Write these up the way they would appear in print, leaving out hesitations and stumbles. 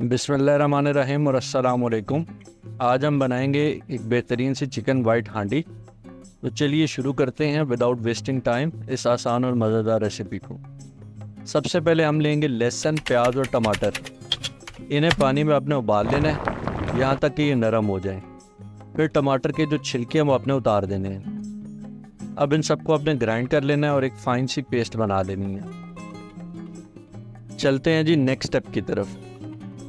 बिस्मिल्लाहिर्रहमानिर्रहीम और अस्सलाम वालेकुम। आज हम बनाएंगे एक बेहतरीन सी चिकन वाइट हांडी। तो चलिए शुरू करते हैं विदाउट वेस्टिंग टाइम इस आसान और मज़ेदार रेसिपी को। सबसे पहले हम लेंगे लहसुन, प्याज और टमाटर। इन्हें पानी में आपने उबाल लेना है यहाँ तक कि ये नरम हो जाए। फिर टमाटर के जो छिलके हैं वो आपने उतार देने हैं। अब इन सबको आपने ग्राइंड कर लेना है और एक फ़ाइन सी पेस्ट बना लेनी है। चलते हैं जी नेक्स्ट स्टेप की तरफ।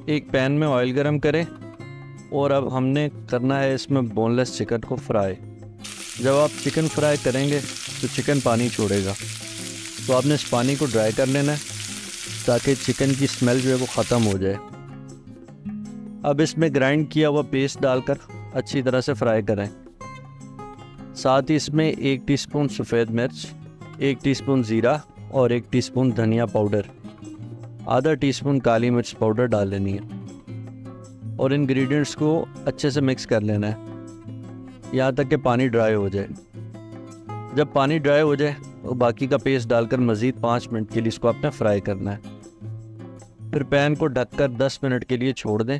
एक पैन में ऑयल गरम करें और अब हमने करना है इसमें बोनलेस चिकन को फ्राई। जब आप चिकन फ्राई करेंगे तो चिकन पानी छोड़ेगा, तो आपने इस पानी को ड्राई कर लेना है ताकि चिकन की स्मेल जो है वो ख़त्म हो जाए। अब इसमें ग्राइंड किया हुआ पेस्ट डालकर अच्छी तरह से फ्राई करें। साथ ही इसमें 1 टीस्पून सफ़ेद मिर्च, 1 टीस्पून ज़ीरा और 1 टीस्पून धनिया पाउडर, आधा टीस्पून काली मिर्च पाउडर डाल लेनी है और इंग्रेडिएंट्स को अच्छे से मिक्स कर लेना है यहाँ तक कि पानी ड्राई हो जाए। जब पानी ड्राई हो जाए तो बाकी का पेस्ट डालकर मज़ीद 5 मिनट के लिए इसको आपने फ्राई करना है। फिर पैन को ढककर 10 मिनट के लिए छोड़ दें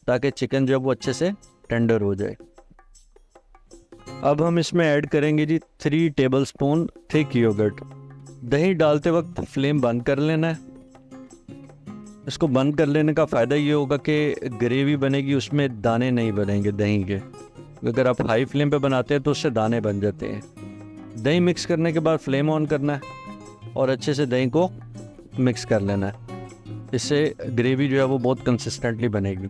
ताकि चिकन जो है वो अच्छे से टेंडर हो जाए। अब हम इसमें ऐड करेंगे जी 3 टेबलस्पून थिक योगर्ट। दही डालते वक्त फ्लेम बंद कर लेना है। इसको बंद कर लेने का फ़ायदा ये होगा कि ग्रेवी बनेगी, उसमें दाने नहीं बनेंगे दही के। अगर आप हाई फ्लेम पे बनाते हैं तो उससे दाने बन जाते हैं। दही मिक्स करने के बाद फ्लेम ऑन करना है और अच्छे से दही को मिक्स कर लेना है। इससे ग्रेवी जो है वो बहुत कंसिस्टेंटली बनेगी।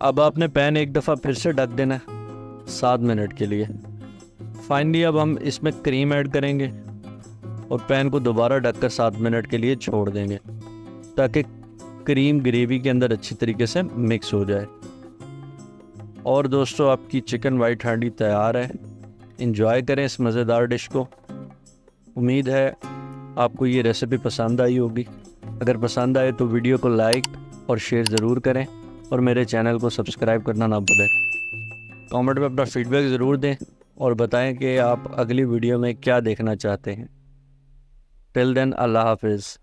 अब आपने पैन एक दफ़ा फिर से ढक देना है 7 मिनट के लिए। फाइनली अब हम इसमें क्रीम ऐड करेंगे और पैन को दोबारा ढककर 7 मिनट के लिए छोड़ देंगे ताकि क्रीम ग्रेवी के अंदर अच्छी तरीके से मिक्स हो जाए। और दोस्तों, आपकी चिकन वाइट हांडी तैयार है। एंजॉय करें इस मज़ेदार डिश को। उम्मीद है आपको ये रेसिपी पसंद आई होगी। अगर पसंद आए तो वीडियो को लाइक और शेयर ज़रूर करें और मेरे चैनल को सब्सक्राइब करना ना भूलें। कमेंट में अपना फीडबैक ज़रूर दें और बताएं कि आप अगली वीडियो में क्या देखना चाहते हैं। टिल देन, अल्लाह हाफिज़।